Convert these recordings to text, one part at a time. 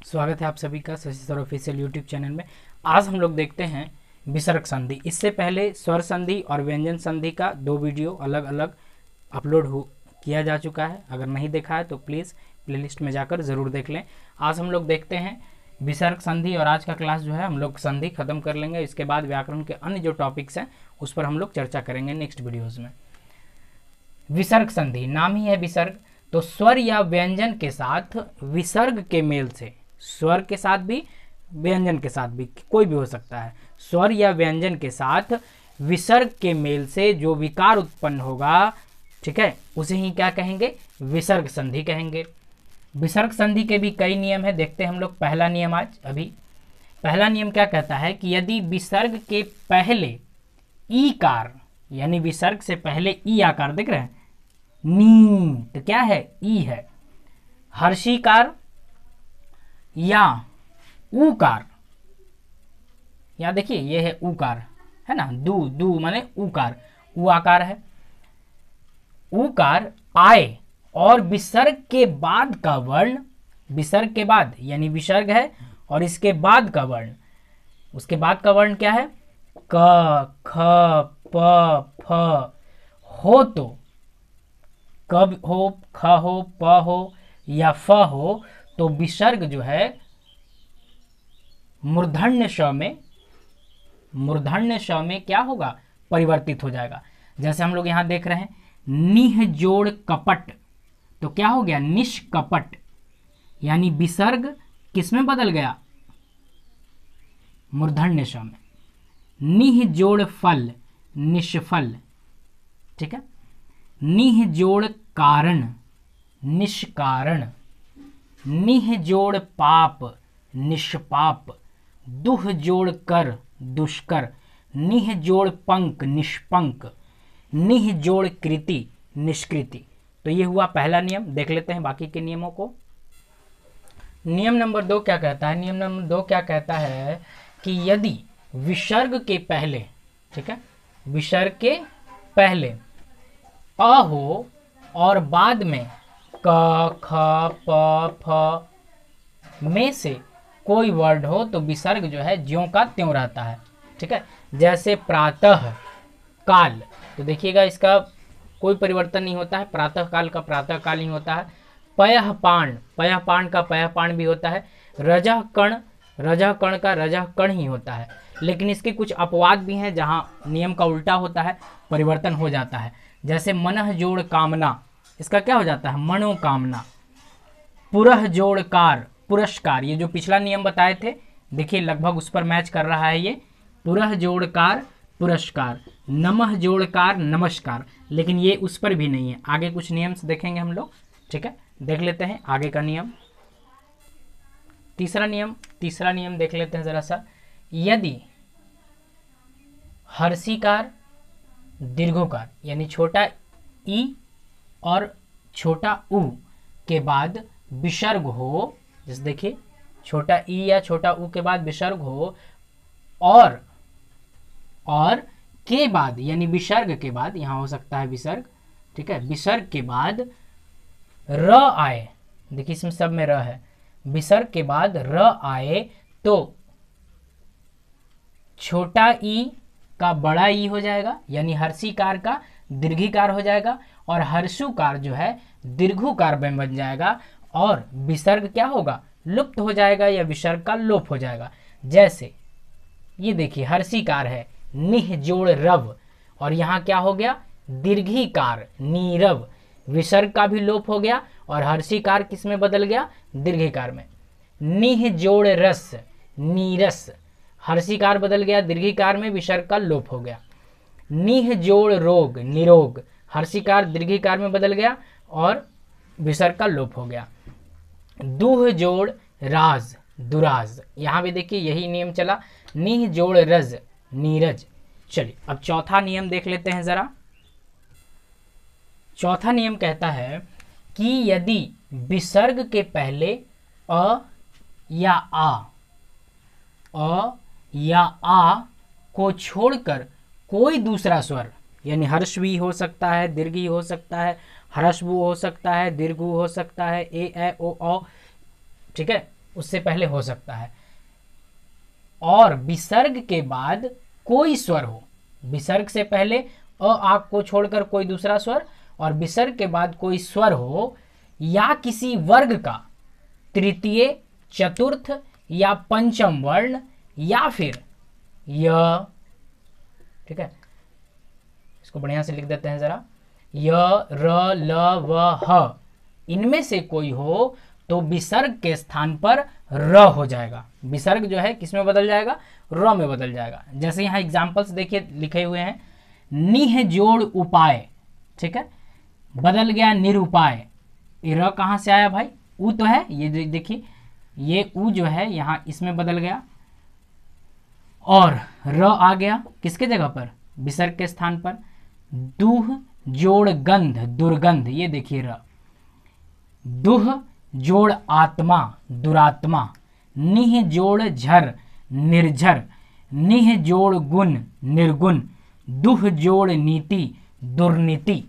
स्वागत है आप सभी का Shashi sir official YouTube channel में। आज हम लोग देखते हैं विसर्ग संधि। इससे पहले स्वर संधि और व्यंजन संधि का 2 वीडियो अलग अलग अपलोड किया जा चुका है। अगर नहीं देखा है तो प्लीज़ प्लेलिस्ट में जाकर ज़रूर देख लें। आज हम लोग देखते हैं विसर्ग संधि और आज का क्लास जो है हम लोग संधि खत्म कर लेंगे। इसके बाद व्याकरण के अन्य जो टॉपिक्स हैं उस पर हम लोग चर्चा करेंगे नेक्स्ट वीडियोज़ में। विसर्ग संधि, नाम ही है विसर्ग, तो स्वर या व्यंजन के साथ विसर्ग के मेल से, स्वर के साथ भी व्यंजन के साथ भी, कोई भी हो सकता है, स्वर या व्यंजन के साथ विसर्ग के मेल से जो विकार उत्पन्न होगा, ठीक है, उसे ही क्या कहेंगे? विसर्ग संधि कहेंगे। विसर्ग संधि के भी कई नियम है, देखते हैं हम लोग पहला नियम आज। अभी पहला नियम क्या कहता है कि यदि विसर्ग के पहले ईकार, यानी विसर्ग से पहले ई आकार दिख रहे हैं, नी, तो क्या है? ई है। हर्षीकार या ऊकार, या देखिए ये है ऊकार, है ना, दू माने ऊकार, ऊ आकार है। ऊकार आए और विसर्ग के बाद का वर्ण, विसर्ग के बाद यानी विसर्ग है और इसके बाद का वर्ण, उसके बाद का वर्ण क्या है? क, ख, प, फ हो, तो कब हो, ख हो, प हो या फ हो, तो विसर्ग जो है मूर्धन्य श में क्या होगा? परिवर्तित हो जाएगा। जैसे हम लोग यहां देख रहे हैं निह जोड़ कपट, तो क्या हो गया? निष्कपट, यानी विसर्ग किस में बदल गया? मूर्धन्य श में। निह जोड़ फल, निष्फल, ठीक है। निह जोड़ कारण, निष्कारण। निह जोड़ पाप, निष्पाप। दुह जोड़ कर, दुष्कर। निह जोड़ पंक, निष्पंक। निह जोड़ कृति, निष्कृति। तो ये हुआ पहला नियम। देख लेते हैं बाकी के नियमों को। नियम नंबर 2 क्या कहता है? नियम नंबर 2 क्या कहता है कि यदि विसर्ग के पहले, ठीक है, विसर्ग के पहले अ हो और बाद में क, ख, प, फ में से कोई वर्ड हो तो विसर्ग जो है ज्यों का त्यों रहता है, ठीक है। जैसे प्रातः काल, तो देखिएगा इसका कोई परिवर्तन नहीं होता है, प्रातः काल का प्रातः काल ही होता है। पयः पाण, पयः पाण का पयः पाण भी होता है। रजः कण, रजः कण का रजः कण ही होता है। लेकिन इसके कुछ अपवाद भी हैं जहां नियम का उल्टा होता है, परिवर्तन हो जाता है। जैसे मनः जोड़ कामना, इसका क्या हो जाता है? मनोकामना। पुरः जोड़ कार, पुरस्कार, ये जो पिछला नियम बताए थे, देखिए लगभग उस पर मैच कर रहा है ये। पुरः जोड़ कार, पुरस्कार। नमः जोड़ कार, नमस्कार, लेकिन ये उस पर भी नहीं है। आगे कुछ नियम से देखेंगे हम लोग, ठीक है। देख लेते हैं आगे का नियम। तीसरा नियम देख लेते हैं जरा सा। यदि हर्षीकार, दीर्घोकार, यानी छोटा ई और छोटा ऊ के बाद विसर्ग हो, जैसे देखिए छोटा ई या छोटा ऊ के बाद विसर्ग हो और के बाद, यानी विसर्ग के बाद, यहां हो सकता है विसर्ग, ठीक है, विसर्ग के बाद र आए, देखिए इसमें सब में र है, विसर्ग के बाद र आए तो छोटा ई का बड़ा ई हो जाएगा, यानी हर्षीकार का दीर्घीकार हो जाएगा, और हर्षुकार जो है दीर्घुकार बन जाएगा, और विसर्ग क्या होगा? लुप्त हो जाएगा या विसर्ग का लोप हो जाएगा। जैसे ये देखिए हर्षीकार है निह जोड़ रव, और यहाँ क्या हो गया? दीर्घीकार नीरव, विसर्ग का भी लोप हो गया और हर्षीकार किस में बदल गया? दीर्घीकार में। निह जोड़ रस, नीरस, हर्षीकार बदल गया दीर्घीकार में, विसर्ग का लोप हो गया। निह जोड़ रोग, निरोग, हर्षीकार दीर्घीकार में बदल गया और विसर्ग का लोप हो गया। दुह जोड़ राज, दुराज, यहां भी देखिए यही नियम चला। निह जोड़ रज, नीरज। चलिए अब चौथा नियम देख लेते हैं जरा। चौथा नियम कहता है कि यदि विसर्ग के पहले अ या आ को छोड़कर कोई दूसरा स्वर, यानी हर्ष भी हो सकता है, दीर्घी हो सकता है, ह्रस्व हो सकता है, दीर्घ हो सकता है, ए ओ, ठीक है, उससे पहले हो सकता है। और विसर्ग के बाद कोई स्वर हो, विसर्ग से पहले अ आ को छोड़कर कोई दूसरा स्वर, और विसर्ग के बाद कोई स्वर हो, या किसी वर्ग का तृतीय, चतुर्थ या पंचम वर्ण, या फिर य, ठीक है, इसको बढ़िया से लिख देते हैं जरा, य, र, ल, व, ह, इनमें से कोई हो तो विसर्ग के स्थान पर र हो जाएगा। विसर्ग जो है किस में बदल जाएगा, र में बदल जाएगा। जैसे यहाँ एग्जाम्पल्स देखिए लिखे हुए हैं, निह जोड़ उपाय, ठीक है, बदल गया निरुपाय। ये र कहाँ से आया भाई, उ तो है, ये देखिए ये उ जो है यहाँ इसमें बदल गया, और र आ गया किसके जगह पर, विसर्ग के स्थान पर। दुह जोड़ गंध, दुर्गंध, ये देखिए र। दुह जोड़ आत्मा, दुरात्मा। निह जोड़ झर, निर्झर। निह जोड़ गुण, निर्गुण। दुह जोड़ नीति, दुर्नीति।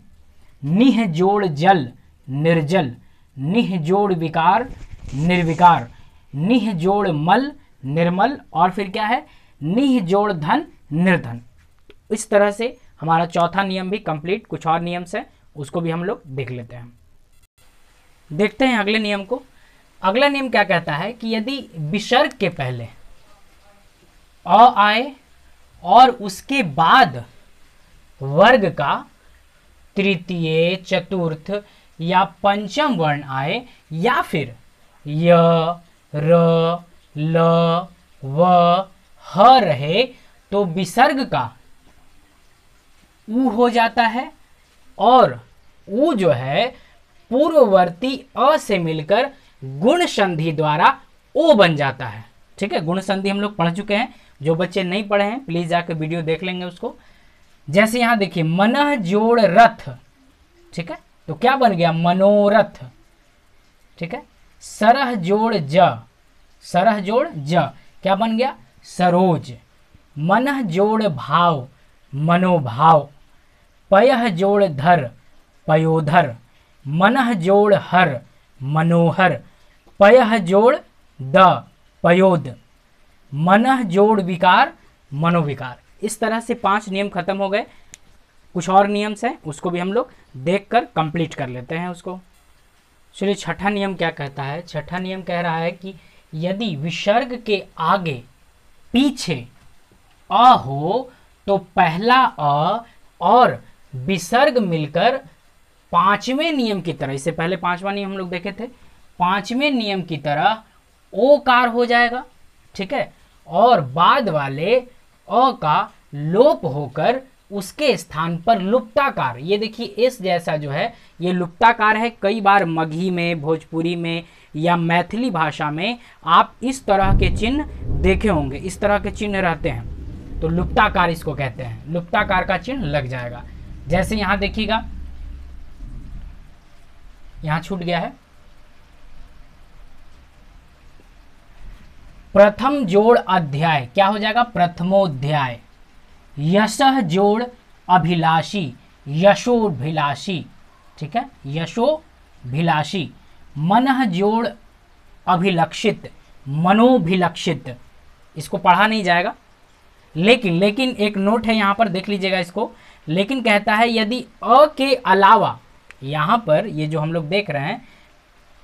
निह जोड़ जल, निर्जल। निह जोड़ विकार, निर्विकार। निह जोड़ मल, निर्मल। और फिर क्या है, निह जोड़ धन, निर्धन। इस तरह से हमारा चौथा नियम भी कंप्लीट। कुछ और नियम्स है, उसको भी हम लोग देख लेते हैं। देखते हैं अगले नियम को। अगला नियम क्या कहता है कि यदि विसर्ग के पहले अ आए और उसके बाद वर्ग का तृतीय, चतुर्थ या पंचम वर्ण आए, या फिर य, र, ल, व, ह रहे, तो विसर्ग का उ हो जाता है, और उ जो है पूर्ववर्ती अ से मिलकर गुण संधि द्वारा ओ बन जाता है। ठीक है, गुण संधि हम लोग पढ़ चुके हैं, जो बच्चे नहीं पढ़े हैं प्लीज जाकर वीडियो देख लेंगे उसको। जैसे यहां देखिए, मनः जोड़ रथ, ठीक है, तो क्या बन गया, मनोरथ। ठीक है, सरह जोड़ ज, सरह जोड़ ज, क्या बन गया, सरोज। मनः जोड़ भाव, मनोभाव। पयः जोड़ धर, पयोधर। मनः जोड़ हर, मनोहर। पयः जोड़ द, पयोद। मनः जोड़ विकार, मनोविकार। इस तरह से 5 नियम खत्म हो गए। कुछ और नियम्स हैं, उसको भी हम लोग देखकर कंप्लीट कर लेते हैं उसको। चलिए, छठा नियम क्या कहता है। छठा नियम कह रहा है कि यदि विसर्ग के आगे पीछे अ हो तो पहला अ और विसर्ग मिलकर पांचवें नियम की तरह, इससे पहले 5वां नियम हम लोग देखे थे, 5वें नियम की तरह ओकार हो जाएगा। ठीक है, और बाद वाले अ का लोप होकर उसके स्थान पर लुप्ताकार, ये देखिए एस जैसा जो है ये लुप्ताकार है। कई बार मगही में, भोजपुरी में या मैथिली भाषा में आप इस तरह के चिन्ह देखे होंगे, इस तरह के चिन्ह रहते हैं, तो लुप्ताकार इसको कहते हैं। लुप्ताकार का चिन्ह लग जाएगा। जैसे यहां देखिएगा, यहां छूट गया है, प्रथम जोड़ अध्याय, क्या हो जाएगा, प्रथमोध्याय। यशः जोड़ अभिलाषी, यशोभिलाषी। ठीक है, यशोभिलाषी। मनः जोड़ अभिलक्षित, मनोभिलक्षित। इसको पढ़ा नहीं जाएगा, लेकिन एक नोट है यहां पर, देख लीजिएगा इसको। लेकिन कहता है यदि अ के अलावा, यहां पर ये जो हम लोग देख रहे हैं,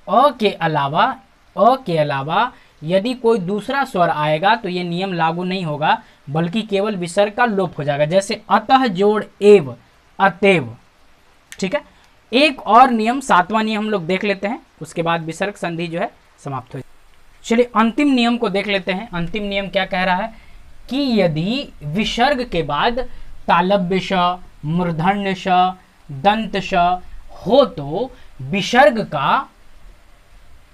अ के अलावा यदि कोई दूसरा स्वर आएगा तो ये नियम लागू नहीं होगा, बल्कि केवल विसर्ग का लोप हो जाएगा। जैसे अतः जोड़ एव, अतएव। ठीक है, एक और नियम, 7वां नियम हम लोग देख लेते हैं, उसके बाद विसर्ग संधि जो है समाप्त हो जाए। चलिए अंतिम नियम को देख लेते हैं। अंतिम नियम क्या कह रहा है कि यदि विसर्ग के बाद तालव्य श, मूर्धन्य श, दंत श हो तो विसर्ग का,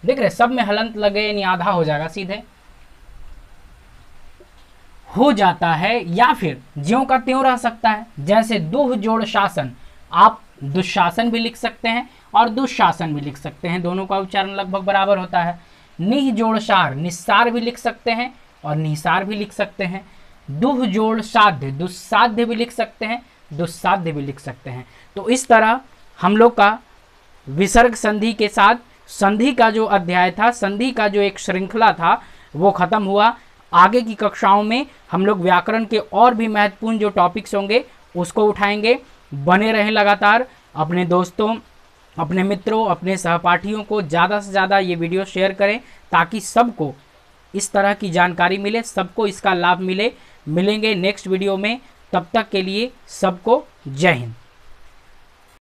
देख रहे सब में हलंत लगे यानी आधा हो जाएगा, सीधे हो जाता है, या फिर ज्यों का त्यों रह सकता है। जैसे दुह जोड़ शासन, आप दुशासन भी लिख सकते हैं और दुशासन भी लिख सकते हैं, दोनों का उच्चारण लगभग बराबर होता है। निह जोड़ सार, निस्सार भी लिख सकते हैं और निसार भी लिख सकते हैं। दुह जोड़ साध्य, दुस्साध्य भी लिख सकते हैं, दुस्साध्य भी लिख सकते हैं। तो इस तरह हम लोग का विसर्ग संधि के साथ संधि का जो अध्याय था, संधि का जो एक श्रृंखला था वो खत्म हुआ। आगे की कक्षाओं में हम लोग व्याकरण के और भी महत्वपूर्ण जो टॉपिक्स होंगे उसको उठाएंगे। बने रहें लगातार। अपने दोस्तों, अपने मित्रों, अपने सहपाठियों को ज़्यादा से ज़्यादा ये वीडियो शेयर करें ताकि सबको इस तरह की जानकारी मिले, सबको इसका लाभ मिले। मिलेंगे नेक्स्ट वीडियो में, तब तक के लिए सबको जय हिंद।